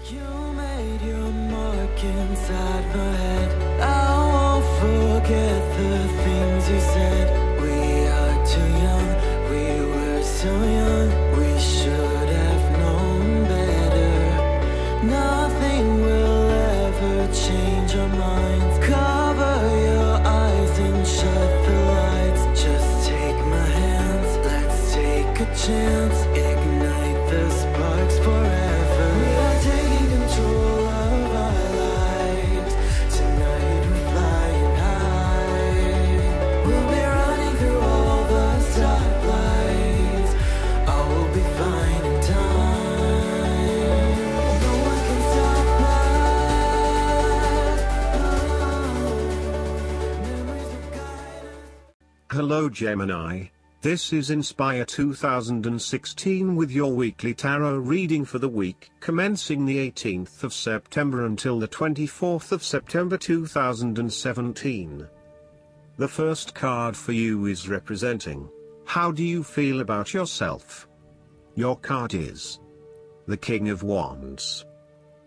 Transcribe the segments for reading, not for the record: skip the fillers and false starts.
You made your mark inside my head. I won't forget the things you said. We are too young, we were so young. We should have known better. Nothing will ever change our minds. Cover your eyes and shut the lights. Just take my hands, let's take a chance. Ignite the sparks forever. We are taking control of our lives. Tonight we're flying high. We'll be running through all the stoplights. All will be fine in time. No one can stop us. Memories will guide us. Hello Gemini, this is Inspire 2016 with your weekly tarot reading for the week commencing the 18th of September until the 24th of September 2017. The first card for you is representing, how do you feel about yourself? Your card is the King of Wands.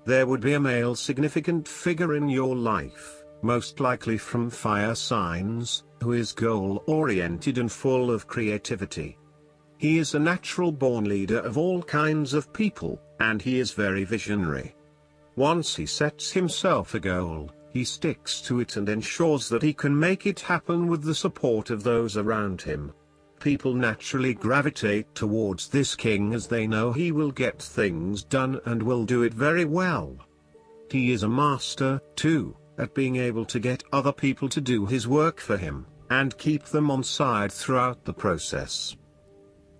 There would be a male significant figure in your life, most likely from fire signs, who is goal-oriented and full of creativity. He is a natural-born leader of all kinds of people, and he is very visionary. Once he sets himself a goal, he sticks to it and ensures that he can make it happen with the support of those around him. People naturally gravitate towards this king as they know he will get things done and will do it very well. He is a master, too, at being able to get other people to do his work for him, and keep them on side throughout the process.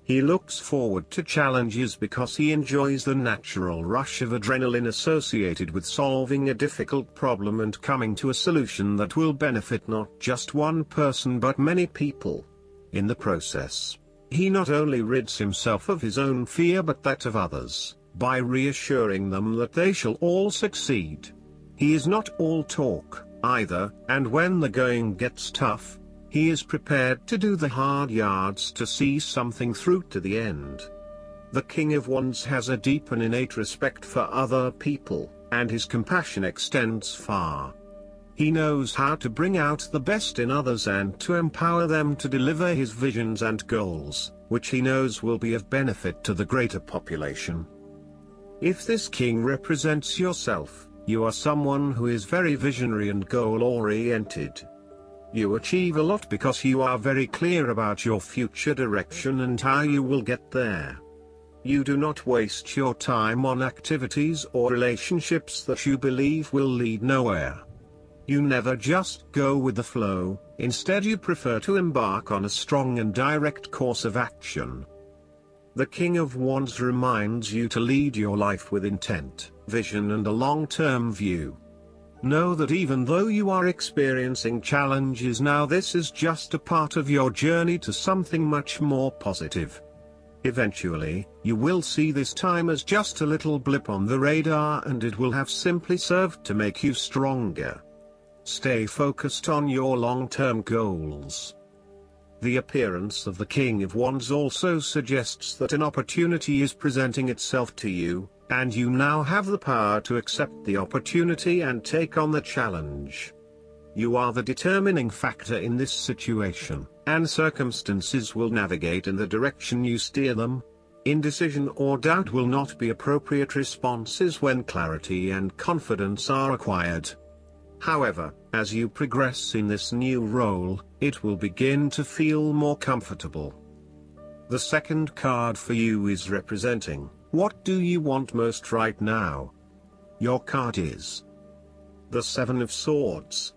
He looks forward to challenges because he enjoys the natural rush of adrenaline associated with solving a difficult problem and coming to a solution that will benefit not just one person but many people. In the process, he not only rids himself of his own fear but that of others, by reassuring them that they shall all succeed. He is not all talk, either, and when the going gets tough, he is prepared to do the hard yards to see something through to the end. The King of Wands has a deep and innate respect for other people, and his compassion extends far. He knows how to bring out the best in others and to empower them to deliver his visions and goals, which he knows will be of benefit to the greater population. If this king represents yourself, you are someone who is very visionary and goal-oriented. You achieve a lot because you are very clear about your future direction and how you will get there. You do not waste your time on activities or relationships that you believe will lead nowhere. You never just go with the flow, instead you prefer to embark on a strong and direct course of action. The King of Wands reminds you to lead your life with intent, vision and a long-term view. Know that even though you are experiencing challenges now, this is just a part of your journey to something much more positive. Eventually, you will see this time as just a little blip on the radar and it will have simply served to make you stronger. Stay focused on your long-term goals. The appearance of the King of Wands also suggests that an opportunity is presenting itself to you, and you now have the power to accept the opportunity and take on the challenge. You are the determining factor in this situation, and circumstances will navigate in the direction you steer them. Indecision or doubt will not be appropriate responses when clarity and confidence are acquired. However, as you progress in this new role, it will begin to feel more comfortable. The second card for you is representing, what do you want most right now? Your card is the Seven of Swords.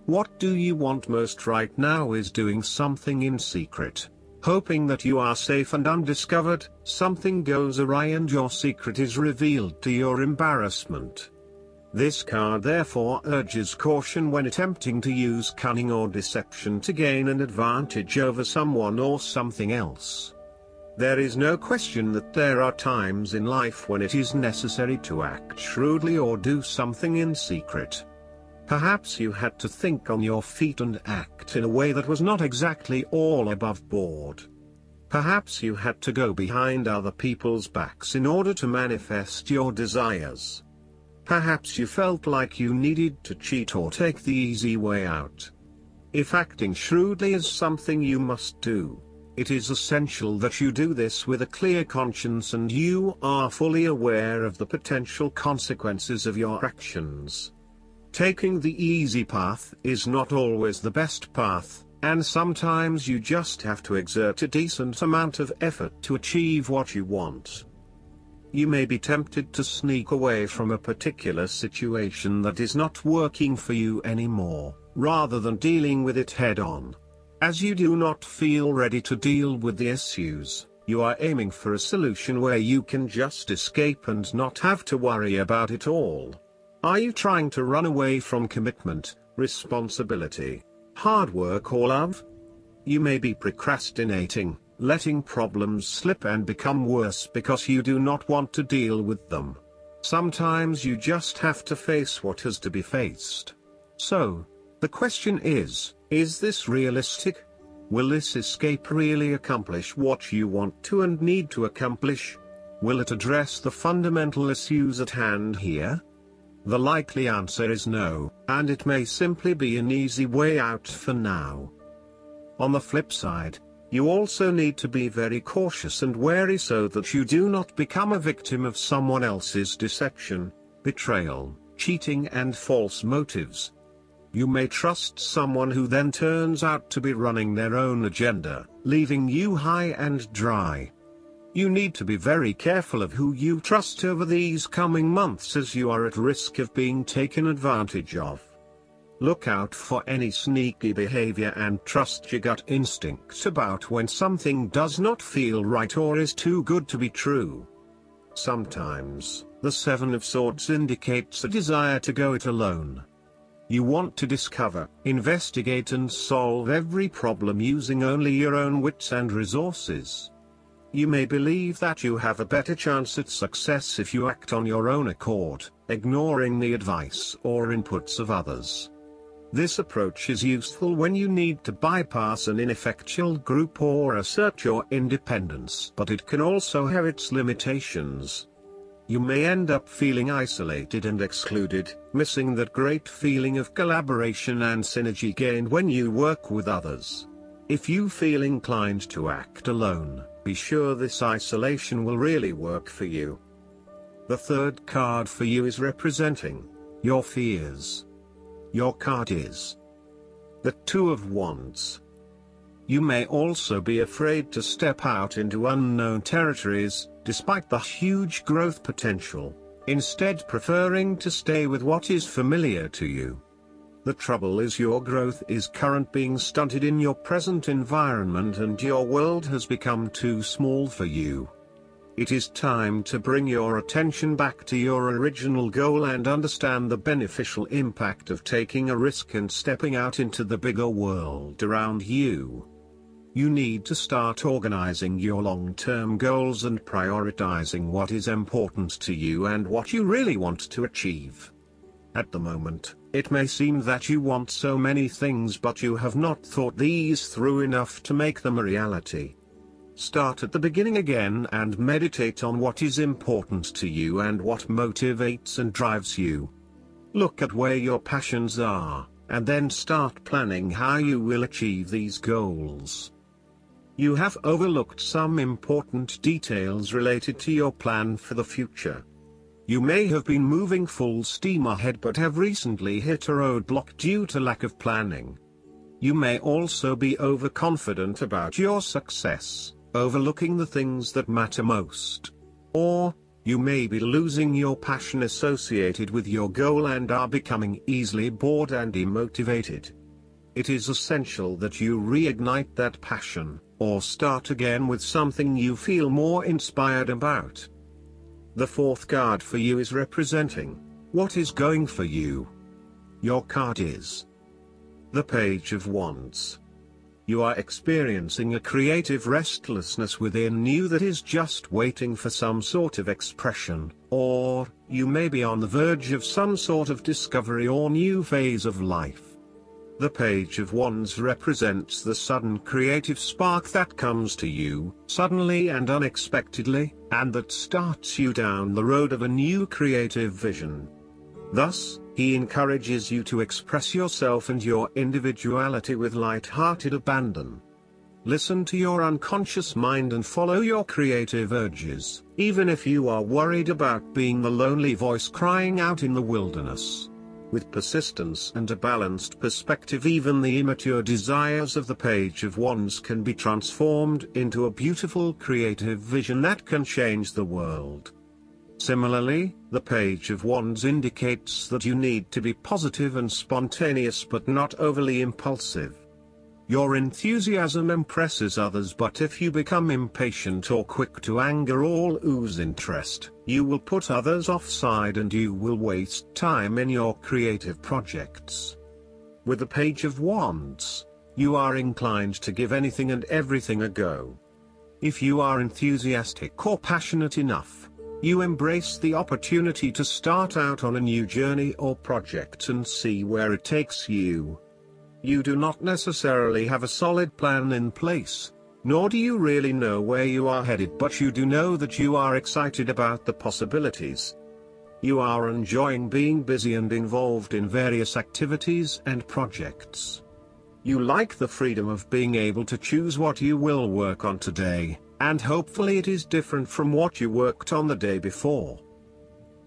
What do you want most right now is doing something in secret, hoping that you are safe and undiscovered. Something goes awry and your secret is revealed to your embarrassment. This card therefore urges caution when attempting to use cunning or deception to gain an advantage over someone or something else. There is no question that there are times in life when it is necessary to act shrewdly or do something in secret. Perhaps you had to think on your feet and act in a way that was not exactly all above board. Perhaps you had to go behind other people's backs in order to manifest your desires. Perhaps you felt like you needed to cheat or take the easy way out. If acting shrewdly is something you must do, it is essential that you do this with a clear conscience and you are fully aware of the potential consequences of your actions. Taking the easy path is not always the best path, and sometimes you just have to exert a decent amount of effort to achieve what you want. You may be tempted to sneak away from a particular situation that is not working for you anymore, rather than dealing with it head-on. As you do not feel ready to deal with the issues, you are aiming for a solution where you can just escape and not have to worry about it all. Are you trying to run away from commitment, responsibility, hard work or love? You may be procrastinating, letting problems slip and become worse because you do not want to deal with them. Sometimes you just have to face what has to be faced. So, the question is this realistic? Will this escape really accomplish what you want to and need to accomplish? Will it address the fundamental issues at hand here? The likely answer is no, and it may simply be an easy way out for now. On the flip side, you also need to be very cautious and wary so that you do not become a victim of someone else's deception, betrayal, cheating and false motives. You may trust someone who then turns out to be running their own agenda, leaving you high and dry. You need to be very careful of who you trust over these coming months as you are at risk of being taken advantage of. Look out for any sneaky behavior and trust your gut instincts about when something does not feel right or is too good to be true. Sometimes, the Seven of Swords indicates a desire to go it alone. You want to discover, investigate and solve every problem using only your own wits and resources. You may believe that you have a better chance at success if you act on your own accord, ignoring the advice or inputs of others. This approach is useful when you need to bypass an ineffectual group or assert your independence, but it can also have its limitations. You may end up feeling isolated and excluded, missing that great feeling of collaboration and synergy gained when you work with others. If you feel inclined to act alone, be sure this isolation will really work for you. The third card for you is representing your fears. Your card is the Two of Wands. You may also be afraid to step out into unknown territories, despite the huge growth potential, instead preferring to stay with what is familiar to you. The trouble is your growth is currently being stunted in your present environment and your world has become too small for you. It is time to bring your attention back to your original goal and understand the beneficial impact of taking a risk and stepping out into the bigger world around you. You need to start organizing your long-term goals and prioritizing what is important to you and what you really want to achieve. At the moment, it may seem that you want so many things but you have not thought these through enough to make them a reality. Start at the beginning again and meditate on what is important to you and what motivates and drives you. Look at where your passions are, and then start planning how you will achieve these goals. You have overlooked some important details related to your plan for the future. You may have been moving full steam ahead but have recently hit a roadblock due to lack of planning. You may also be overconfident about your success, overlooking the things that matter most. Or, you may be losing your passion associated with your goal and are becoming easily bored and demotivated. It is essential that you reignite that passion, or start again with something you feel more inspired about. The fourth card for you is representing what is going for you. Your card is the Page of Wands. You are experiencing a creative restlessness within you that is just waiting for some sort of expression, or you may be on the verge of some sort of discovery or new phase of life. The Page of Wands represents the sudden creative spark that comes to you, suddenly and unexpectedly, and that starts you down the road of a new creative vision. Thus, he encourages you to express yourself and your individuality with light-hearted abandon. Listen to your unconscious mind and follow your creative urges, even if you are worried about being the lonely voice crying out in the wilderness. With persistence and a balanced perspective, even the immature desires of the Page of Wands can be transformed into a beautiful creative vision that can change the world. Similarly, the Page of Wands indicates that you need to be positive and spontaneous but not overly impulsive. Your enthusiasm impresses others, but if you become impatient or quick to anger or lose interest, you will put others offside and you will waste time in your creative projects. With the Page of Wands, you are inclined to give anything and everything a go. If you are enthusiastic or passionate enough, you embrace the opportunity to start out on a new journey or project and see where it takes you. You do not necessarily have a solid plan in place, nor do you really know where you are headed, but you do know that you are excited about the possibilities. You are enjoying being busy and involved in various activities and projects. You like the freedom of being able to choose what you will work on today, and hopefully it is different from what you worked on the day before.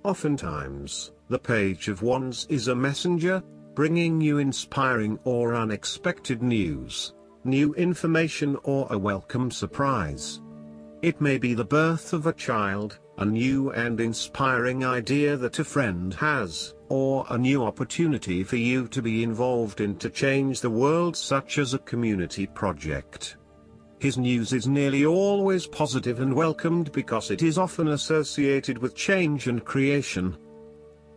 Oftentimes, the Page of Wands is a messenger, bringing you inspiring or unexpected news, new information, or a welcome surprise. It may be the birth of a child, a new and inspiring idea that a friend has, or a new opportunity for you to be involved in to change the world, such as a community project. His news is nearly always positive and welcomed because it is often associated with change and creation.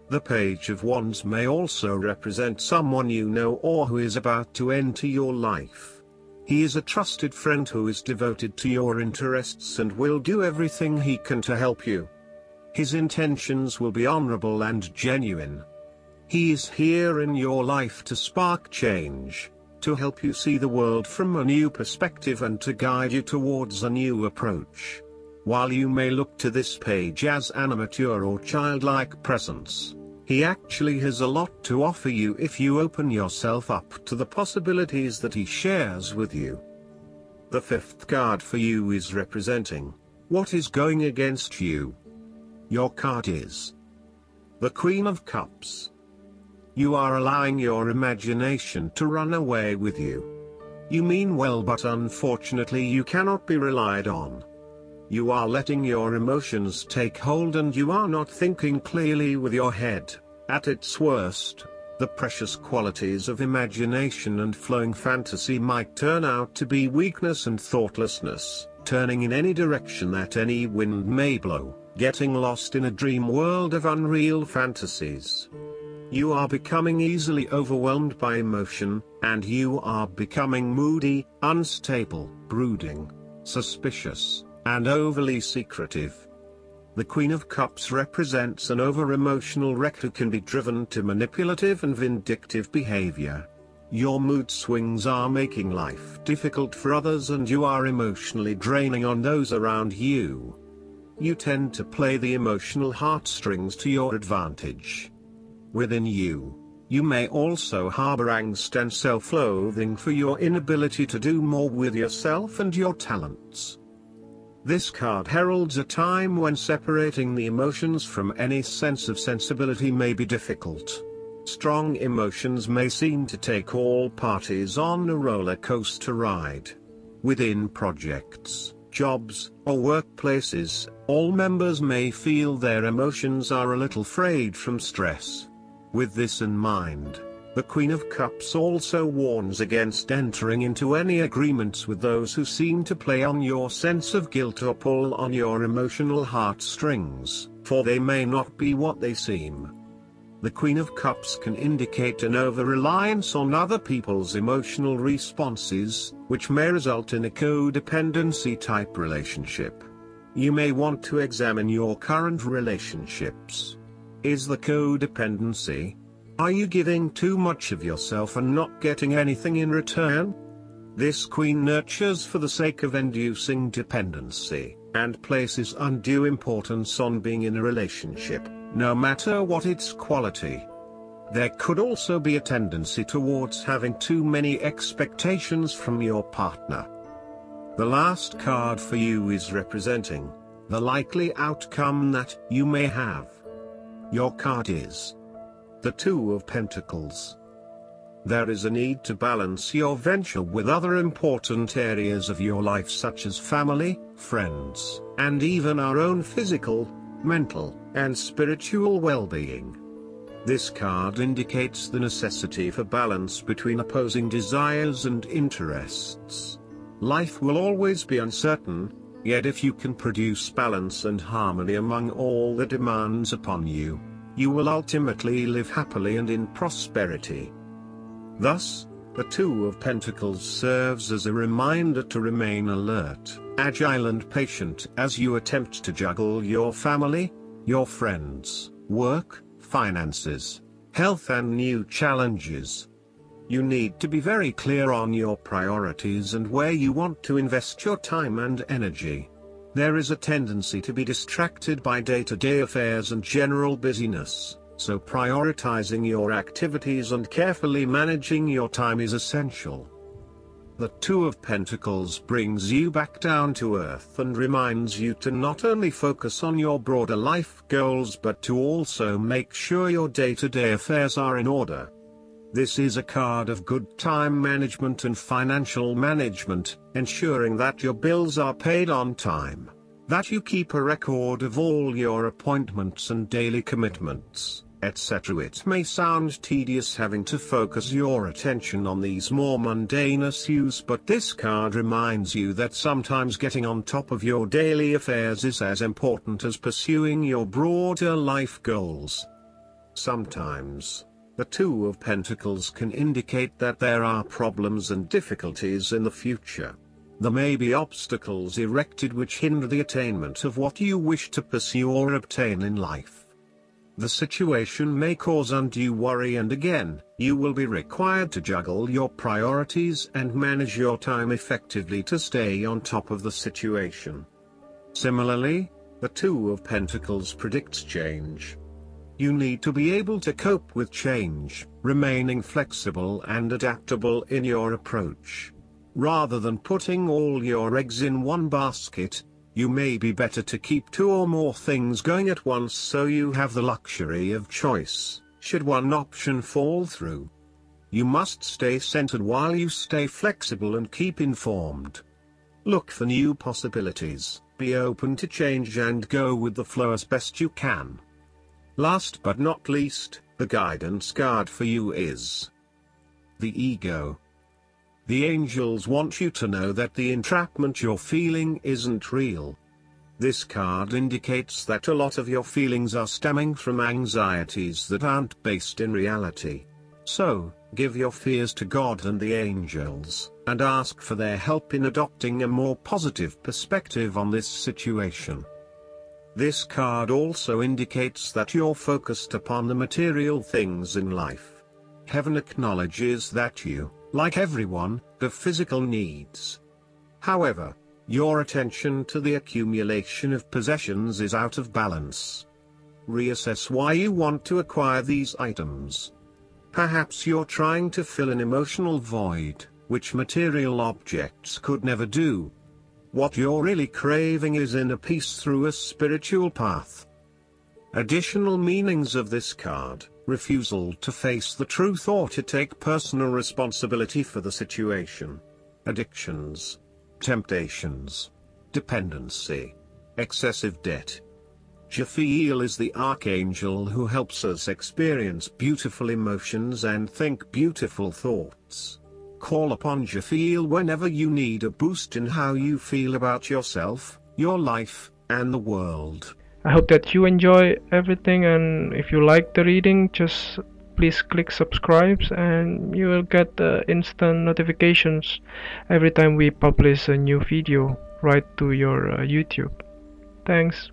The Page of Wands may also represent someone you know or who is about to enter your life. He is a trusted friend who is devoted to your interests and will do everything he can to help you. His intentions will be honorable and genuine. He is here in your life to spark change, to help you see the world from a new perspective and to guide you towards a new approach. While you may look to this page as an immature or childlike presence, he actually has a lot to offer you if you open yourself up to the possibilities that he shares with you. The fifth card for you is representing what is going against you. Your card is the Queen of Cups. You are allowing your imagination to run away with you. You mean well, but unfortunately you cannot be relied on. You are letting your emotions take hold and you are not thinking clearly with your head. At its worst, the precious qualities of imagination and flowing fantasy might turn out to be weakness and thoughtlessness, turning in any direction that any wind may blow, getting lost in a dream world of unreal fantasies. You are becoming easily overwhelmed by emotion, and you are becoming moody, unstable, brooding, suspicious, and overly secretive. The Queen of Cups represents an over-emotional wreck who can be driven to manipulative and vindictive behavior. Your mood swings are making life difficult for others and you are emotionally draining on those around you. You tend to play the emotional heartstrings to your advantage. Within you, you may also harbor angst and self-loathing for your inability to do more with yourself and your talents. This card heralds a time when separating the emotions from any sense of sensibility may be difficult. Strong emotions may seem to take all parties on a roller coaster ride. Within projects, jobs, or workplaces, all members may feel their emotions are a little frayed from stress. With this in mind, the Queen of Cups also warns against entering into any agreements with those who seem to play on your sense of guilt or pull on your emotional heartstrings, for they may not be what they seem. The Queen of Cups can indicate an over-reliance on other people's emotional responses, which may result in a codependency-type relationship. You may want to examine your current relationships. Is the codependency? Are you giving too much of yourself and not getting anything in return? This queen nurtures for the sake of inducing dependency, and places undue importance on being in a relationship. no matter what its quality. There could also be a tendency towards having too many expectations from your partner. The last card for you is representing the likely outcome that you may have. Your card is the Two of Pentacles. There is a need to balance your venture with other important areas of your life such as family, friends, and even our own physical, mental, and spiritual well-being. This card indicates the necessity for balance between opposing desires and interests. Life will always be uncertain, yet if you can produce balance and harmony among all the demands upon you, you will ultimately live happily and in prosperity. Thus, the Two of Pentacles serves as a reminder to remain alert, agile and patient as you attempt to juggle your family, your friends, work, finances, health and new challenges. You need to be very clear on your priorities and where you want to invest your time and energy. There is a tendency to be distracted by day-to-day affairs and general busyness, so prioritizing your activities and carefully managing your time is essential. The Two of Pentacles brings you back down to earth and reminds you to not only focus on your broader life goals but to also make sure your day-to-day affairs are in order. This is a card of good time management and financial management, ensuring that your bills are paid on time, that you keep a record of all your appointments and daily commitments, etc. It may sound tedious having to focus your attention on these more mundane issues, but this card reminds you that sometimes getting on top of your daily affairs is as important as pursuing your broader life goals. Sometimes, the Two of Pentacles can indicate that there are problems and difficulties in the future. There may be obstacles erected which hinder the attainment of what you wish to pursue or obtain in life. The situation may cause undue worry, and again, you will be required to juggle your priorities and manage your time effectively to stay on top of the situation. Similarly, the Two of Pentacles predicts change. You need to be able to cope with change, remaining flexible and adaptable in your approach. Rather than putting all your eggs in one basket, you may be better to keep two or more things going at once so you have the luxury of choice, should one option fall through. You must stay centered while you stay flexible and keep informed. Look for new possibilities, be open to change and go with the flow as best you can. Last but not least, the guidance card for you is the Ego. The angels want you to know that the entrapment you're feeling isn't real. This card indicates that a lot of your feelings are stemming from anxieties that aren't based in reality. So, give your fears to God and the angels, and ask for their help in adopting a more positive perspective on this situation. This card also indicates that you're focused upon the material things in life. Heaven acknowledges that you, like everyone, have physical needs. However, your attention to the accumulation of possessions is out of balance. Reassess why you want to acquire these items. Perhaps you're trying to fill an emotional void, which material objects could never do. What you're really craving is inner peace through a spiritual path. Additional meanings of this card: refusal to face the truth or to take personal responsibility for the situation. Addictions. Temptations. Dependency. Excessive debt. Jophiel is the archangel who helps us experience beautiful emotions and think beautiful thoughts. Call upon Jophiel whenever you need a boost in how you feel about yourself, your life, and the world. I hope that you enjoy everything, and if you like the reading, just please click subscribe and you will get instant notifications every time we publish a new video right to your YouTube. Thanks.